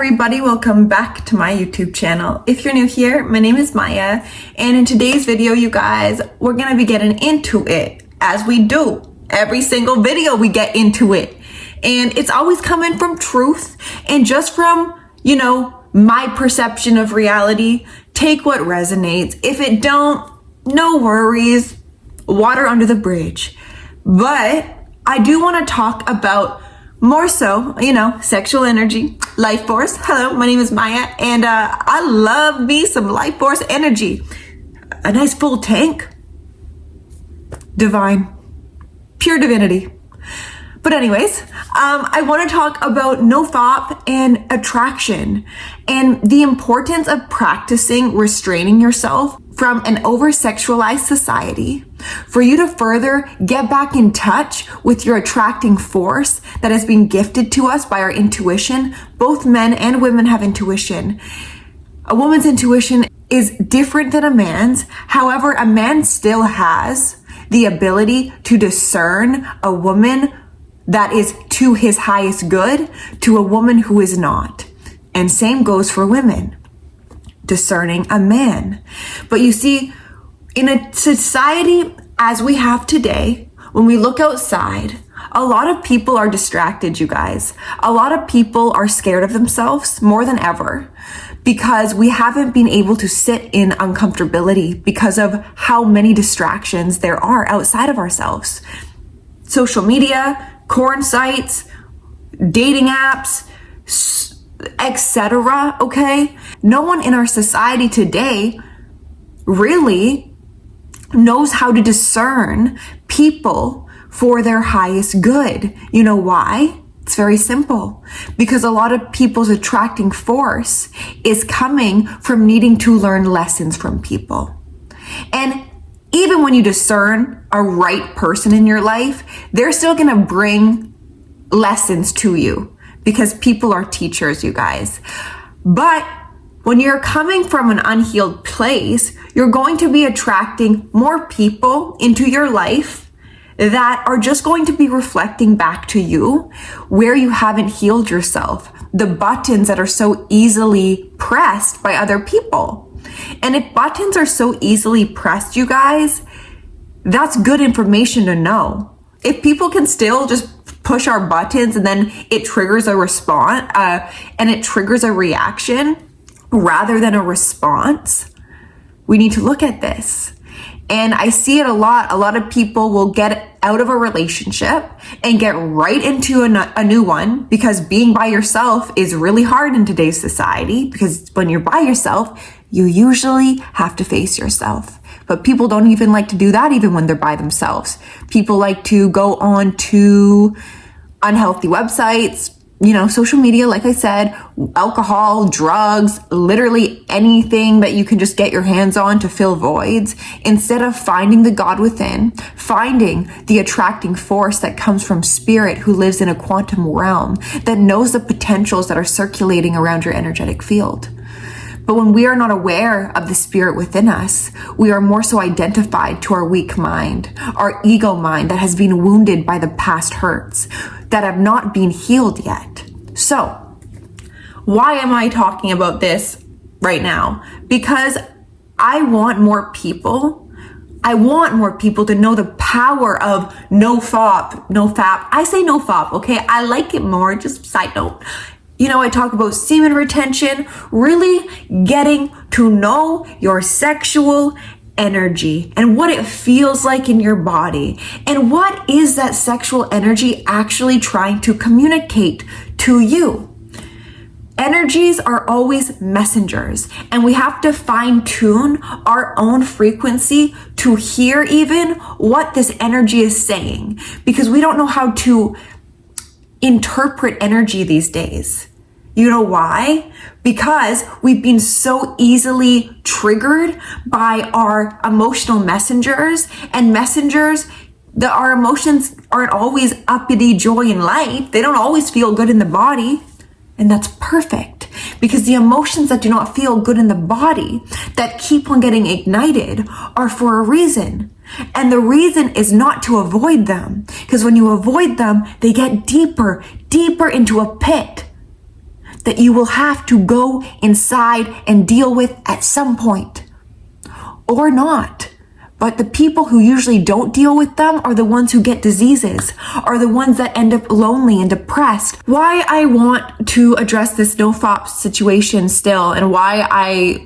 everybody, welcome back to my YouTube channel. If you're new here, my name is Maya, and in today's video, you guys, we're gonna be getting into it, as we do. Every single video we get into it, and it's always coming from truth and just from, my perception of reality. Take what resonates. If it don't, no worries, water under the bridge. But I do want to talk about more so, sexual energy, life force. Hello, my name is Maya, and I love me some life force energy. A nice full tank. Divine. Pure divinity. But anyways, I want to talk about Nofap and attraction and the importance of practicing restraining yourself from an over-sexualized society for you to further get back in touch with your attracting force that has been gifted to us by our intuition. Both men and women have intuition. A woman's intuition is different than a man's. However, a man still has the ability to discern a woman that is to his highest good to a woman who is not. And same goes for women, discerning a man. But you see, in a society as we have today, when we look outside, a lot of people are distracted, you guys. A lot of people are scared of themselves more than ever because we haven't been able to sit in uncomfortability because of how many distractions there are outside of ourselves. Social media, porn sites, dating apps, etc. Okay? No one in our society today really knows how to discern people for their highest good. You know why? It's very simple. Because a lot of people's attracting force is coming from needing to learn lessons from people. And even when you discern a right person in your life, they're still gonna bring lessons to you because people are teachers, you guys. But when you're coming from an unhealed place, you're going to be attracting more people into your life that are just going to be reflecting back to you where you haven't healed yourself, the buttons that are so easily pressed by other people. And if buttons are so easily pressed, you guys, that's good information to know. If people can still just push our buttons and then it triggers a response and it triggers a reaction rather than a response, we need to look at this. And I see it a lot. A lot of people will get out of a relationship and get right into a new one because being by yourself is really hard in today's society, because when you're by yourself, you usually have to face yourself. But people don't even like to do that even when they're by themselves. People like to go on to unhealthy websites, social media, like I said, alcohol, drugs, literally anything that you can just get your hands on to fill voids, instead of finding the God within, finding the attracting force that comes from spirit who lives in a quantum realm that knows the potentials that are circulating around your energetic field. But when we are not aware of the spirit within us, we are more so identified to our weak mind, our ego mind that has been wounded by the past hurts that have not been healed yet. So, why am I talking about this right now? Because I want more people to know the power of Nofap. I say Nofap, okay? I like it more, just side note. I talk about semen retention, really getting to know your sexual energy and what it feels like in your body. And what is that sexual energy actually trying to communicate to you? Energies are always messengers, and we have to fine-tune our own frequency to hear even what this energy is saying, because we don't know how to interpret energy these days. You know why? Because we've been so easily triggered by our emotional messengers, and our emotions aren't always uppity joy and light. They don't always feel good in the body. And that's perfect, because the emotions that do not feel good in the body, that keep on getting ignited, are for a reason. And the reason is not to avoid them, because when you avoid them, they get deeper into a pit. that you will have to go inside and deal with at some point, or not. But the people who usually don't deal with them are the ones who get diseases, are the ones that end up lonely and depressed. Why I want to address this Nofap situation still, and why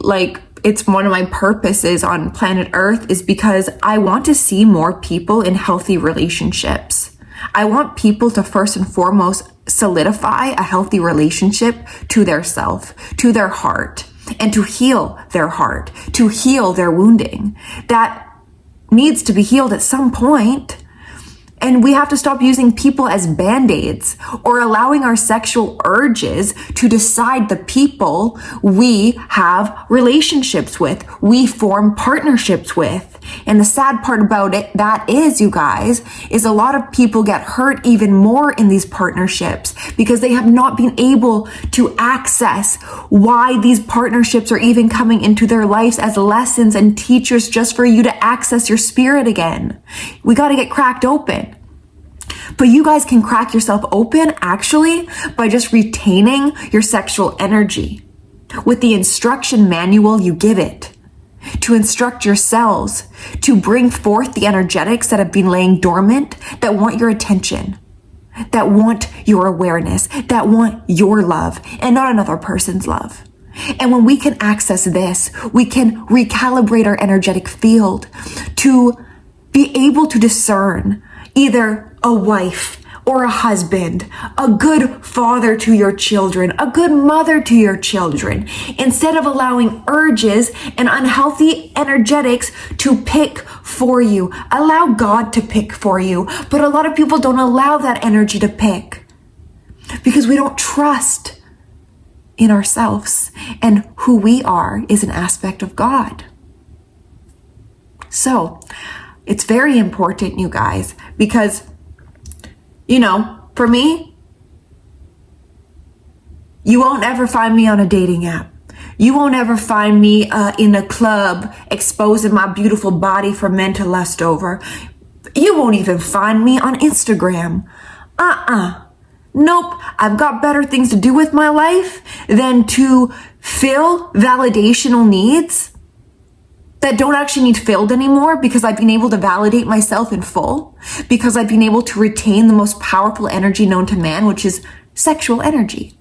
it's one of my purposes on planet Earth, is because I want to see more people in healthy relationships. I want people to first and foremost solidify a healthy relationship to their self, to their heart, and to heal their heart, to heal their wounding. That needs to be healed at some point. And we have to stop using people as band-aids or allowing our sexual urges to decide the people we have relationships with, we form partnerships with. And the sad part about that is, you guys, is a lot of people get hurt even more in these partnerships because they have not been able to access why these partnerships are even coming into their lives as lessons and teachers just for you to access your spirit again. We got to get cracked open. But you guys can crack yourself open actually by just retaining your sexual energy with the instruction manual you give it, to instruct your cells to bring forth the energetics that have been laying dormant, that want your attention, that want your awareness, that want your love and not another person's love. And when we can access this, we can recalibrate our energetic field to be able to discern either a wife or a husband, a good father to your children, a good mother to your children, instead of allowing urges and unhealthy energetics to pick for you. Allow God to pick for you. But a lot of people don't allow that energy to pick because we don't trust in ourselves, and who we are is an aspect of God. So it's very important, you guys, because for me, you won't ever find me on a dating app. You won't ever find me in a club exposing my beautiful body for men to lust over. You won't even find me on Instagram. Nope. I've got better things to do with my life than to fill validational needs that don't actually need filled anymore, because I've been able to validate myself in full, because I've been able to retain the most powerful energy known to man, which is sexual energy.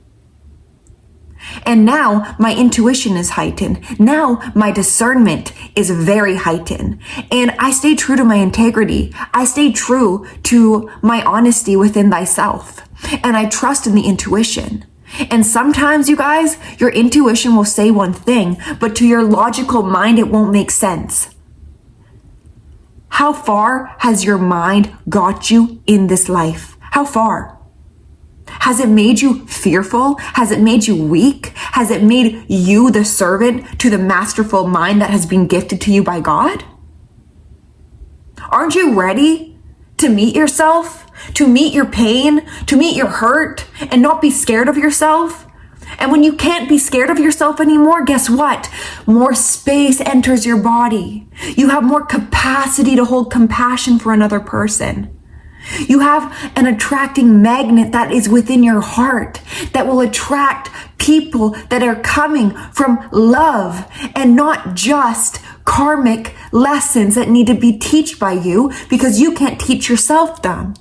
And now my intuition is heightened. Now my discernment is very heightened. And I stay true to my integrity. I stay true to my honesty within thyself. And I trust in the intuition. And sometimes, you guys, your intuition will say one thing, but to your logical mind, it won't make sense. How far has your mind got you in this life? How far? Has it made you fearful? Has it made you weak? Has it made you the servant to the masterful mind that has been gifted to you by God? Aren't you ready to meet yourself? To meet your pain, to meet your hurt, and not be scared of yourself? And when you can't be scared of yourself anymore, guess what? More space enters your body. You have more capacity to hold compassion for another person. You have an attracting magnet that is within your heart that will attract people that are coming from love and not just karmic lessons that need to be taught by you because you can't teach yourself them.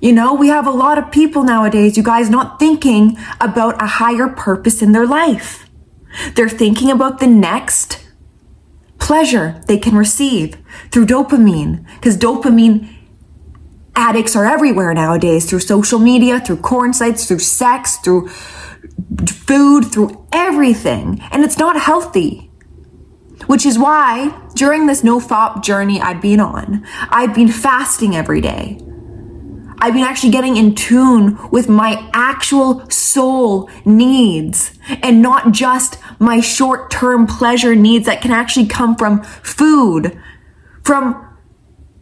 We have a lot of people nowadays, you guys, not thinking about a higher purpose in their life. They're thinking about the next pleasure they can receive through dopamine, because dopamine addicts are everywhere nowadays, through social media, through porn sites, through sex, through food, through everything. And it's not healthy. Which is why during this Nofap journey I've been on, I've been fasting every day. I've been actually getting in tune with my actual soul needs and not just my short-term pleasure needs that can actually come from food, from,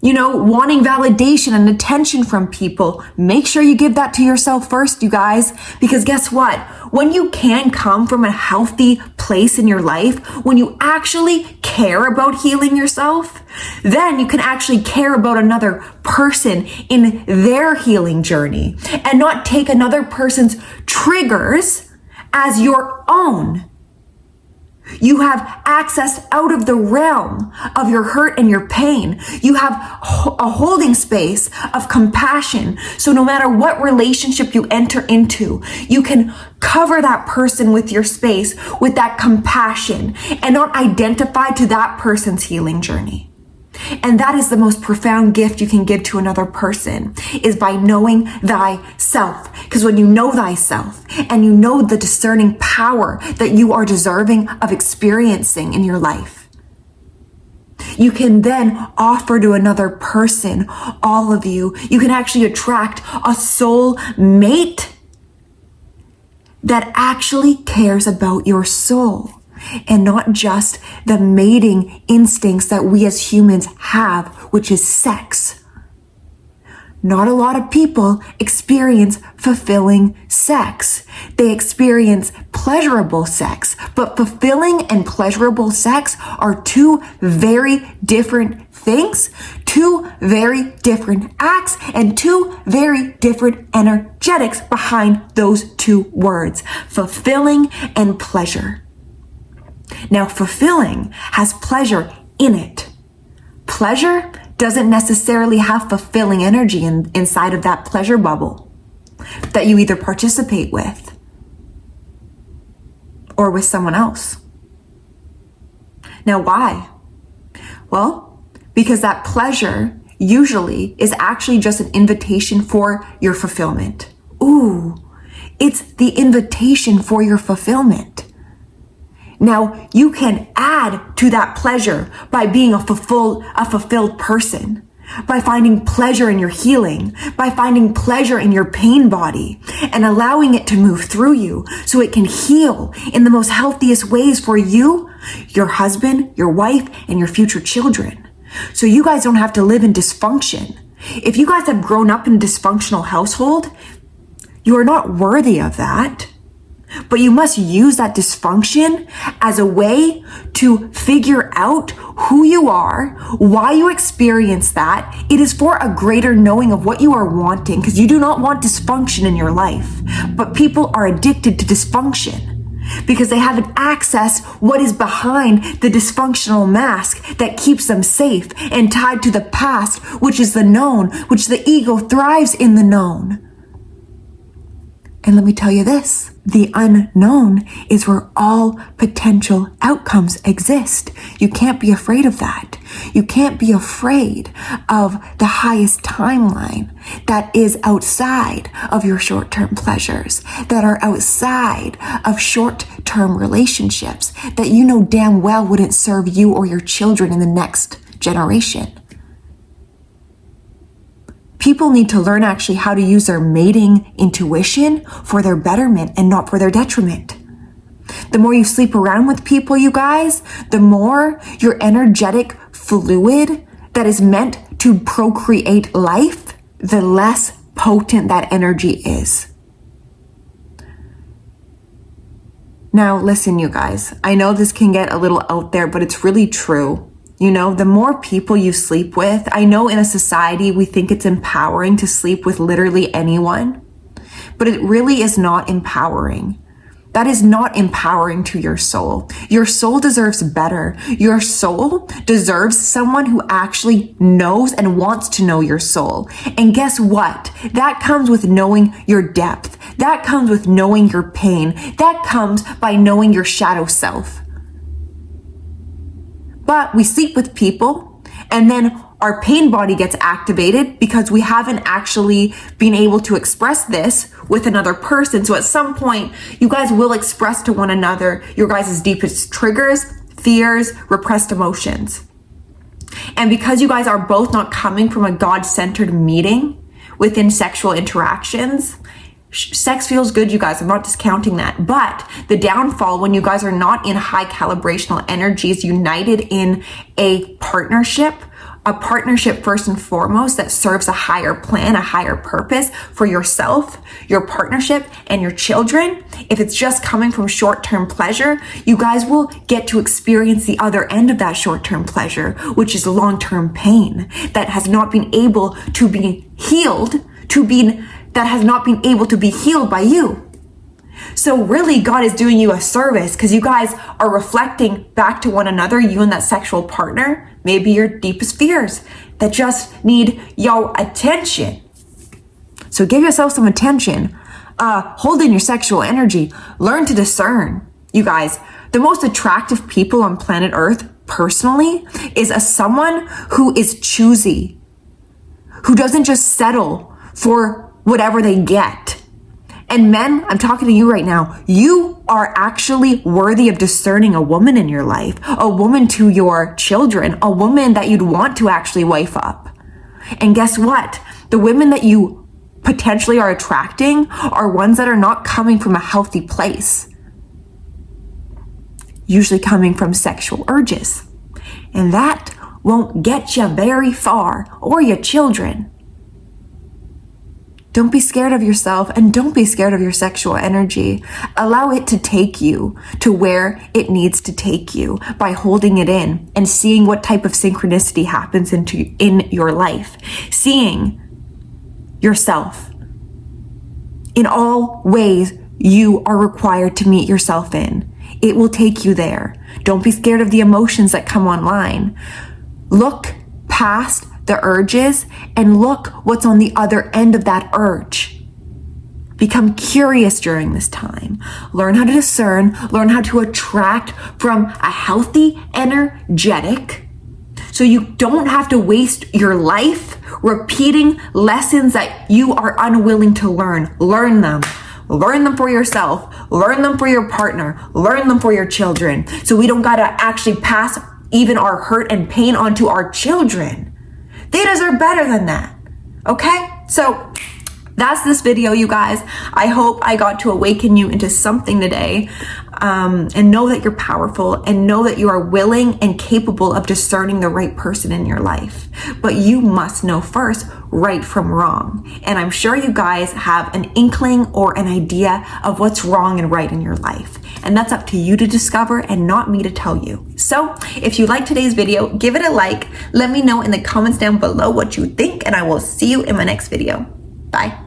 wanting validation and attention from people. Make sure you give that to yourself first, you guys, because guess what? When you can come from a healthy place in your life, when you actually care about healing yourself, then you can actually care about another person in their healing journey and not take another person's triggers as your own. You have access out of the realm of your hurt and your pain. You have a holding space of compassion. So no matter what relationship you enter into, you can cover that person with your space, with that compassion, and not identify to that person's healing journey. And that is the most profound gift you can give to another person, is by knowing thyself. Because when you know thyself and you know the discerning power that you are deserving of experiencing in your life, you can then offer to another person, all of you. You can actually attract a soul mate that actually cares about your soul, and not just the mating instincts that we as humans have, which is sex. Not a lot of people experience fulfilling sex. They experience pleasurable sex, but fulfilling and pleasurable sex are two very different things, two very different acts, and two very different energetics behind those two words, fulfilling and pleasure. Now, fulfilling has pleasure in it. Pleasure doesn't necessarily have fulfilling energy inside of that pleasure bubble that you either participate with or with someone else. Now, why? Well, because that pleasure usually is actually just an invitation for your fulfillment. Ooh, it's the invitation for your fulfillment. Now, you can add to that pleasure by being a fulfilled person, by finding pleasure in your healing, by finding pleasure in your pain body and allowing it to move through you so it can heal in the most healthiest ways for you, your husband, your wife, and your future children. So you guys don't have to live in dysfunction. If you guys have grown up in a dysfunctional household, you are not worthy of that. But you must use that dysfunction as a way to figure out who you are, why you experience that. It is for a greater knowing of what you are wanting, because you do not want dysfunction in your life. But people are addicted to dysfunction because they haven't accessed what is behind the dysfunctional mask that keeps them safe and tied to the past, which is the known, which the ego thrives in the known. And let me tell you this, the unknown is where all potential outcomes exist. You can't be afraid of that. You can't be afraid of the highest timeline that is outside of your short-term pleasures, that are outside of short-term relationships that you know damn well wouldn't serve you or your children in the next generation. People need to learn actually how to use their mating intuition for their betterment and not for their detriment. The more you sleep around with people, you guys, the more your energetic fluid that is meant to procreate life, the less potent that energy is. Now, listen, you guys, I know this can get a little out there, but it's really true. You know, the more people you sleep with, I know in a society we think it's empowering to sleep with literally anyone, but it really is not empowering. That is not empowering to your soul. Your soul deserves better. Your soul deserves someone who actually knows and wants to know your soul. And guess what? That comes with knowing your depth. That comes with knowing your pain. That comes by knowing your shadow self. But we sleep with people and then our pain body gets activated because we haven't actually been able to express this with another person. So at some point, you guys will express to one another your guys' deepest triggers, fears, repressed emotions. And because you guys are both not coming from a God-centered meeting within sexual interactions, sex feels good, you guys. I'm not discounting that. But the downfall when you guys are not in high calibrational energies united in a partnership a partnership first and foremost that serves a higher plan, a higher purpose for yourself, your partnership, and your children, if it's just coming from short-term pleasure, you guys will get to experience the other end of that short-term pleasure, which is long-term pain that has not been able to be healed, that has not been able to be healed by you. So really, God is doing you a service because you guys are reflecting back to one another, you and that sexual partner, maybe your deepest fears that just need your attention. So give yourself some attention. Hold in your sexual energy. Learn to discern. You guys, the most attractive people on planet Earth, personally, is someone who is choosy, who doesn't just settle for whatever they get. And men, I'm talking to you right now. You are actually worthy of discerning a woman in your life, a woman to your children, a woman that you'd want to actually wife up. And guess what? The women that you potentially are attracting are ones that are not coming from a healthy place, usually coming from sexual urges. And that won't get you very far, or your children. Don't be scared of yourself, and don't be scared of your sexual energy. Allow it to take you to where it needs to take you by holding it in and seeing what type of synchronicity happens in your life. Seeing yourself in all ways you are required to meet yourself in. It will take you there. Don't be scared of the emotions that come online. Look past the urges and look what's on the other end of that urge. Become curious during this time. Learn how to discern, learn how to attract from a healthy, energetic, so you don't have to waste your life repeating lessons that you are unwilling to learn. Learn them. Learn them for yourself. Learn them for your partner. Learn them for your children. So we don't gotta actually pass even our hurt and pain onto our children. They deserve better than that. Okay? So that's this video, you guys. I hope I got to awaken you into something today, and know that you're powerful, and know that you are willing and capable of discerning the right person in your life. But you must know first right from wrong. And I'm sure you guys have an inkling or an idea of what's wrong and right in your life. And that's up to you to discover and not me to tell you. So if you liked today's video, give it a like. Let me know in the comments down below what you think, and I will see you in my next video. Bye.